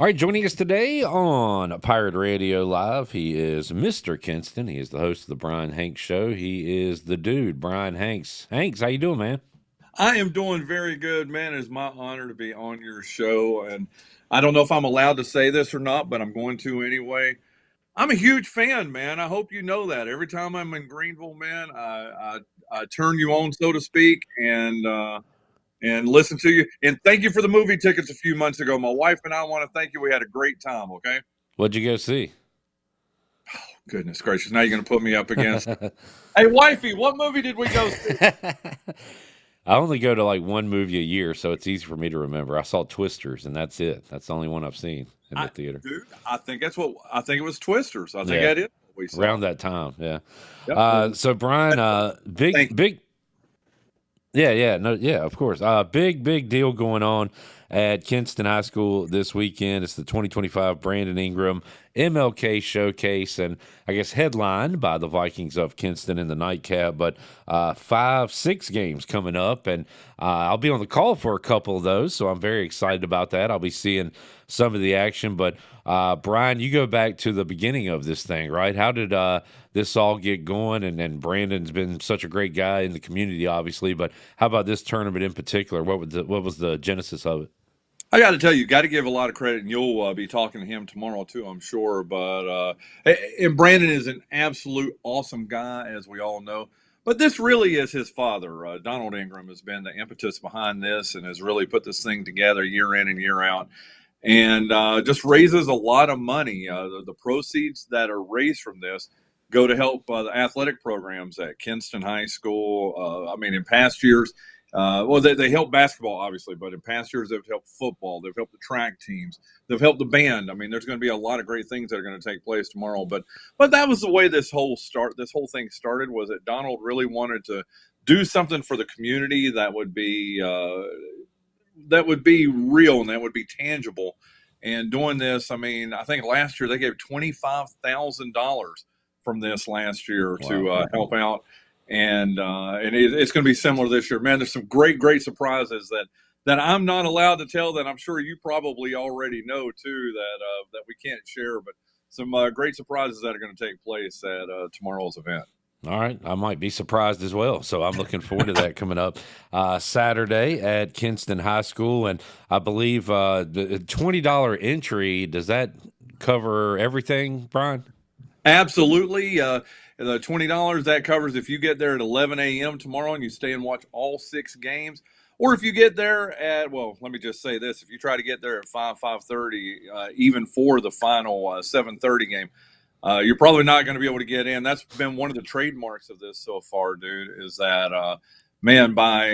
All right, joining us today on Pirate Radio Live, he is Mr. Kinston. He is the host of the Bryan Hanks Show. He is the dude, Bryan Hanks. Hanks, how you doing, man? I am doing very good, man. It's my honor to be on your show. And I don't know if I'm allowed to say this or not, but I'm going to anyway. I'm a huge fan, man. I hope you know that. Every time I'm in Greenville, man, I turn you on, so to speak, and listen to you. And thank you for the movie tickets a few months ago. My wife and I want to thank you. We had a great time, okay? What'd you go see? Goodness gracious. Now you're going to put me up against. Hey, wifey, what movie did we go see? I only go to like one movie a year, so it's easy for me to remember. I saw Twisters, and that's it. That's the only one I've seen in the theater. Dude, I think it was Twisters. I think Yeah, that is what we saw. around that time. Yeah. Yep. So Bryan, Thank you. big. Yeah, no, yeah, of course. Big deal going on at Kinston High School this weekend. It's the 2025 Brandon Ingram MLK Showcase, and I guess headlined by the Vikings of Kinston in the nightcap. But 6 games coming up, and I'll be on the call for a couple of those, so I'm very excited about that. I'll be seeing some of the action. But Bryan, you go back to the beginning of this thing, right? How did this all get going? And Brandon's been such a great guy in the community, obviously. But how about this tournament in particular? What was the genesis of it? I got to tell you, got to give a lot of credit, and you'll be talking to him tomorrow too, I'm sure. But and Brandon is an absolute awesome guy, as we all know. But this really is his father. Donald Ingram has been the impetus behind this, and has really put this thing together year in and year out, and just raises a lot of money. The proceeds that are raised from this go to help the athletic programs at Kinston High School. I mean, in past years. They help basketball, obviously, but in past years, they've helped football. They've helped the track teams. They've helped the band. I mean, there's going to be a lot of great things that are going to take place tomorrow. But that was the way this whole thing started. Was that Donald really wanted to do something for the community that would be real and that would be tangible. And doing this, I mean, I think last year they gave $25,000 from this last year to help out. And it's going to be similar this year, man. There's some great surprises that I'm not allowed to tell, that I'm sure you probably already know too, that we can't share. But some great surprises that are going to take place at tomorrow's event. All right, I might be surprised as well. So I'm looking forward to that coming up Saturday at Kinston High School, and I believe the $20 entry, does that cover everything, Bryan? Absolutely. The $20 that covers if you get there at 11 a.m. tomorrow and you stay and watch all 6 games, or if you get there at, well, let me just say this: if you try to get there at 5:30, even for the final 7:30 game, you're probably not going to be able to get in. That's been one of the trademarks of this so far, dude. Is that man, by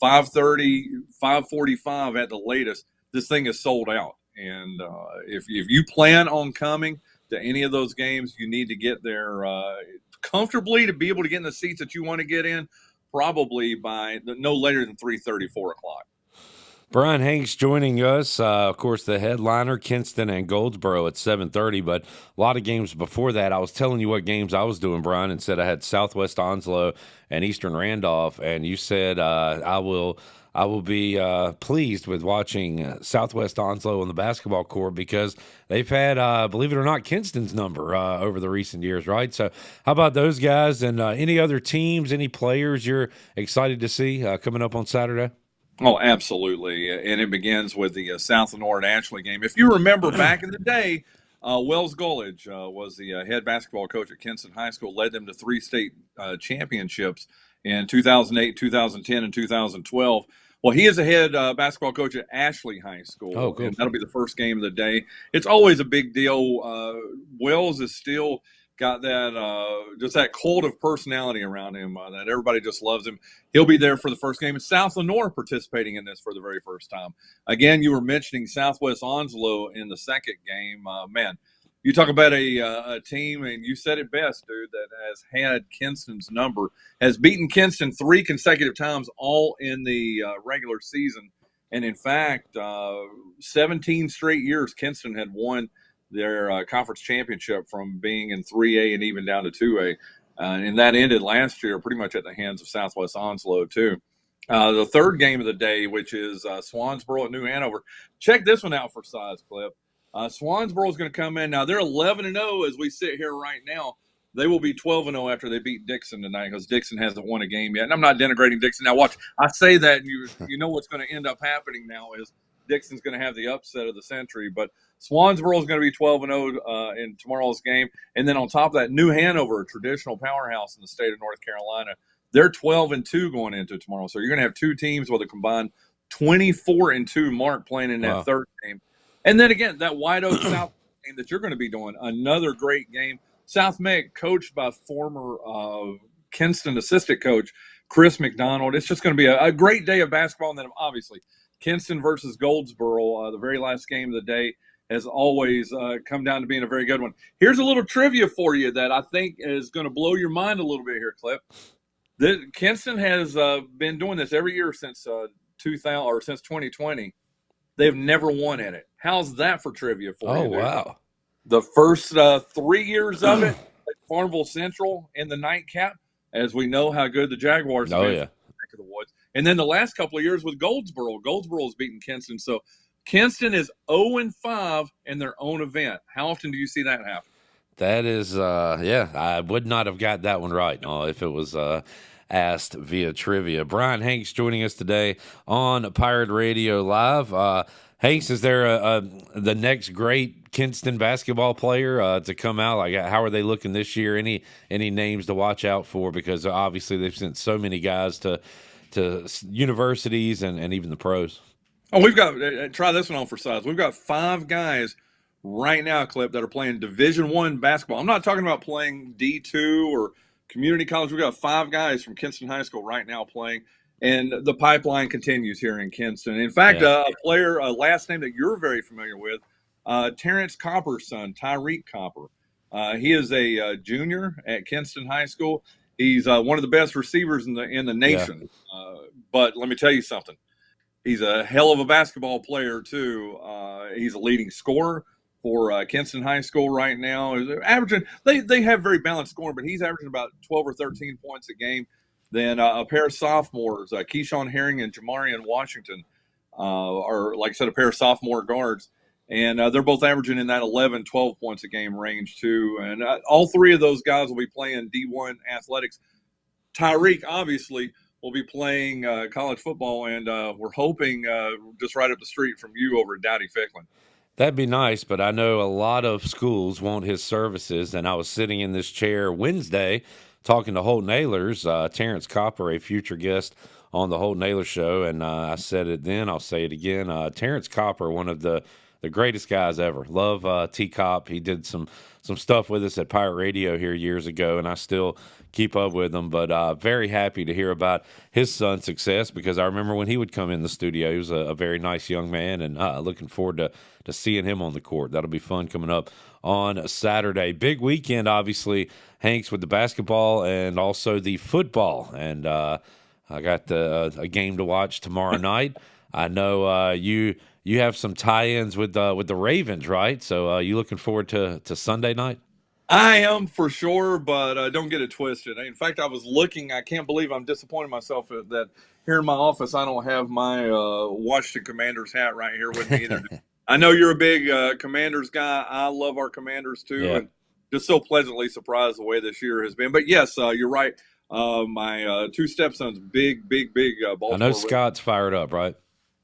5:30, 5:45 at the latest, this thing is sold out. And if you plan on coming to any of those games, you need to get there comfortably to be able to get in the seats that you want to get in, probably by no later than 3:30, 4 o'clock. Bryan Hanks joining us. Of course, the headliner, Kinston and Goldsboro at 7:30, but a lot of games before that. I was telling you what games I was doing, Bryan, and said I had Southwest Onslow and Eastern Randolph, and you said I will be pleased with watching Southwest Onslow on the basketball court because they've had, believe it or not, Kinston's number over the recent years, right? So how about those guys and any other teams, any players you're excited to see coming up on Saturday? Oh, absolutely. And it begins with the South Lenore and Ashley game. If you remember back in the day, Wells Gullidge was the head basketball coach at Kinston High School, led them to 3 state championships in 2008, 2010, and 2012. Well, he is the head basketball coach at Ashley High School, Oh, cool. And that'll be the first game of the day. It's always a big deal. Wells is still got that just that cult of personality around him that everybody just loves him. He'll be there for the first game. And South Lenore participating in this for the very first time. Again, you were mentioning Southwest Onslow in the second game. Man, you talk about a team, and you said it best, dude, that has had Kinston's number, has beaten Kinston 3 consecutive times, all in the regular season. And in fact, 17 straight years Kinston had won their conference championship, from being in 3A and even down to 2A. And that ended last year pretty much at the hands of Southwest Onslow, too. The third game of the day, which is Swansboro at New Hanover. Check this one out for size, Clip. Swansboro is going to come in. Now, they're 11-0 as we sit here right now. They will be 12-0 after they beat Dixon tonight because Dixon hasn't won a game yet. And I'm not denigrating Dixon. Now, watch, I say that, and you know what's going to end up happening now is Dixon's going to have the upset of the century. But Swansboro is going to be 12-0 in tomorrow's game. And then on top of that, New Hanover, a traditional powerhouse in the state of North Carolina, they're 12-2 going into tomorrow. So you're going to have two teams with a combined 24-2 mark playing in that third game. And then again, that White Oak South game that you're going to be doing, another great game. South Meg, coached by former Kinston assistant coach Chris McDonald. It's just going to be a great day of basketball. And then obviously, Kinston versus Goldsboro, the very last game of the day, has always come down to being a very good one. Here's a little trivia for you that I think is going to blow your mind a little bit here, Clip. Kinston has been doing this every year since 2000 or since 2020. They've never won in it. How's that for trivia for you? Oh, wow. The first 3 years of it, Farmville Central in the nightcap, as we know how good the Jaguars have been. Yeah. Back of the woods. And then the last couple of years with Goldsboro. Goldsboro has beaten Kinston. So Kinston is 0-5 in their own event. How often do you see that happen? That is, I would not have got that one right if it was asked via trivia. Bryan Hanks joining us today on Pirate Radio Live. Hanks, is there the next great Kinston basketball player to come out? Like, how are they looking this year? Any names to watch out for? Because obviously they've sent so many guys to universities and even the pros. Oh, we've got try this one on for size. We've got 5 guys right now, Clip, that are playing Division I basketball. I'm not talking about playing D2 or community college. We've got 5 guys from Kinston High School right now playing, and the pipeline continues here in Kinston. In fact, a player, a last name that you're very familiar with, Terrence Copper's son, Tyreek Copper. He is a junior at Kinston High School. He's one of the best receivers in the nation. Yeah. But let me tell you something. He's a hell of a basketball player, too. He's a leading scorer for Kinston High School right now. Averaging, they have very balanced scoring, but he's averaging about 12 or 13 points a game. Then a pair of sophomores, Keyshawn Herring and Jamarian Washington, are, like I said, a pair of sophomore guards. And they're both averaging in that 11, 12 points a game range, too. And all 3 of those guys will be playing D1 athletics. Tyreek, obviously, will be playing college football, and we're hoping just right up the street from you over at Dowdy Ficklin. That'd be nice, but I know a lot of schools want his services, and I was sitting in this chair Wednesday talking to Holt Nailers, Terrence Copper, a future guest on the Holt Nailers show, and I said it then, I'll say it again. Terrence Copper, one of the greatest guys ever. Love T-Cop. He did some stuff with us at Pirate Radio here years ago, and I still keep up with him, but very happy to hear about his son's success because I remember when he would come in the studio, he was a very nice young man, and looking forward to seeing him on the court. That'll be fun coming up on Saturday. Big weekend, obviously, Hanks, with the basketball and also the football, and I got a game to watch tomorrow night. I know you have some tie-ins with the Ravens, right? So you looking forward to Sunday night? I am for sure, but don't get it twisted. In fact, I was looking. I can't believe I'm disappointing myself that here in my office I don't have my Washington Commanders hat right here with me either. I know you're a big Commanders guy. I love our Commanders too, and just so pleasantly surprised the way this year has been. But yes, you're right. My 2 stepsons, big Baltimore. I know Scott's fired up, right?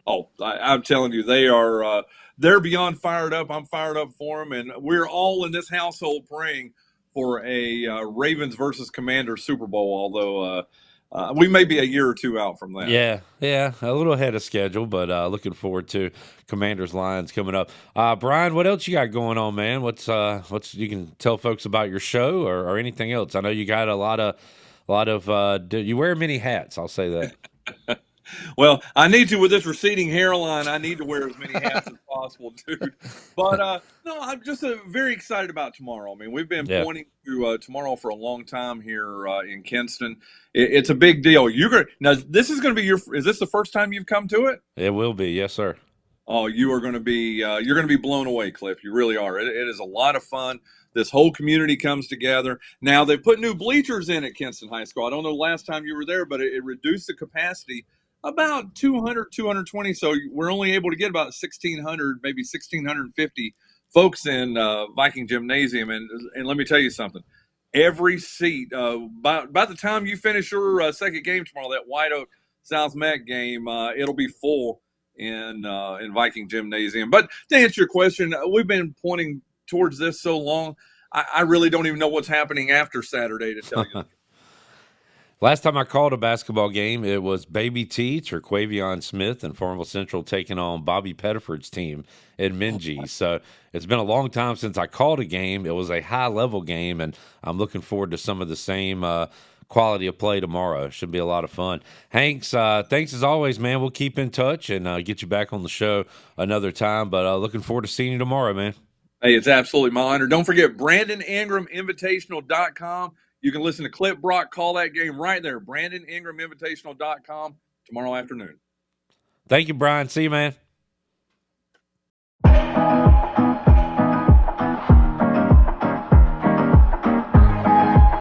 Oh, I'm telling you, they are. They're beyond fired up. I'm fired up for them, and we're all in this household praying for a Ravens versus Commanders Super Bowl. Although we may be a year or 2 out from that. Yeah, a little ahead of schedule, but looking forward to Commanders Lions coming up. Bryan, what else you got going on, man? What's you can tell folks about your show or anything else? I know you got a lot of. You wear many hats. I'll say that. Well, I need to with this receding hairline. I need to wear as many hats as possible, dude. But no, I'm just very excited about tomorrow. I mean, we've been pointing to tomorrow for a long time here in Kinston. It's a big deal. Now. This is going to be Is this the first time you've come to it? It will be, yes, sir. Oh, you are going to be. You're going to be blown away, Cliff. You really are. It is a lot of fun. This whole community comes together. Now they've put new bleachers in at Kinston High School. I don't know last time you were there, but it reduced the capacity about 200, 220. So we're only able to get about 1,600, maybe 1,650 folks in Viking Gymnasium, and let me tell you something. Every seat, by the time you finish your second game tomorrow, that White Oak South Met game, it'll be full in Viking Gymnasium. But to answer your question, we've been pointing towards this so long, I really don't even know what's happening after Saturday, to tell you. Last time I called a basketball game, it was Baby T, Terquavion Smith, and Farmville Central taking on Bobby Pettiford's team in Minji. So it's been a long time since I called a game. It was a high level game, and I'm looking forward to some of the same quality of play tomorrow. Should be a lot of fun. Hanks, thanks as always, man. We'll keep in touch and get you back on the show another time. But looking forward to seeing you tomorrow, man. Hey, it's absolutely my honor. Don't forget BrandonIngramInvitational.com. You can listen to Clip Brock call that game right there. BrandonIngramInvitational.com tomorrow afternoon. Thank you, Brian. See you, man.